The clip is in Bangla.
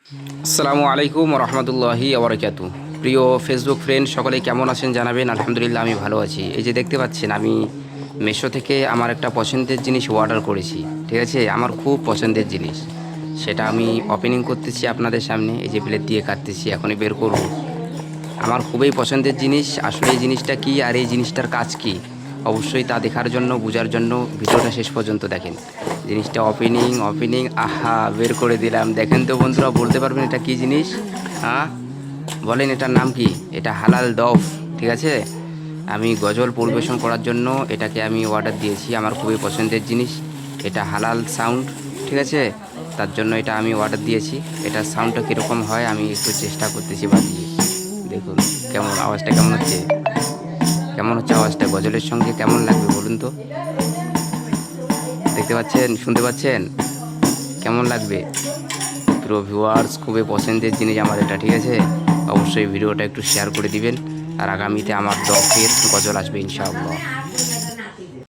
আসসালামু আলাইকুম রহমতুল্লাহি আবরকাতু। প্রিয় ফেসবুক ফ্রেন্ড সকলে কেমন আছেন জানাবেন। আলহামদুলিল্লাহ আমি ভালো আছি। এই যে দেখতে পাচ্ছেন আমি মেশো থেকে আমার একটা পছন্দের জিনিস অর্ডার করেছি। ঠিক আছে, আমার খুব পছন্দের জিনিস, সেটা আমি ওপেনিং করতেছি আপনাদের সামনে। এই যে প্লেট দিয়ে কাটতেছি, এখনই বের করব। আমার খুবই পছন্দের জিনিস। আসলে এই জিনিসটা কী আর এই জিনিসটার কাজ কী, অবশ্যই তা দেখার জন্য, বোঝার জন্য ভিডিওটা শেষ পর্যন্ত দেখেন। জিনিসটা ওপেনিং ওপেনিং আহা, বের করে দিলাম। দেখেন তো বন্ধুরা, বলতে পারবেন এটা কী জিনিস? হ্যাঁ বলেন, এটার নাম কি? এটা হালাল দফ। ঠিক আছে, আমি গজল পরিবেশন করার জন্য এটাকে আমি অর্ডার দিয়েছি। আমার খুবই পছন্দের জিনিস, এটা হালাল সাউন্ড। ঠিক আছে, তার জন্য এটা আমি অর্ডার দিয়েছি। এটার সাউন্ডটা কীরকম হয় আমি একটু চেষ্টা করতেছি বাজিয়ে। দেখুন কেমন আওয়াজটা, কেমন হচ্ছে, কেমন হচ্ছে আওয়াজটা গজলের সঙ্গে কেমন লাগবে বলুন তো? দেখতে পাচ্ছেন, শুনতে পাচ্ছেন, কেমন লাগবে? প্রিয় ভিউয়ার্স, খুবই পছন্দের জিনিস আমার এটা। ঠিক আছে, অবশ্যই ভিডিওটা একটু শেয়ার করে দিবেন। আর আগামীতে আমার দফের গজল আসবে ইনশাআল্লাহ।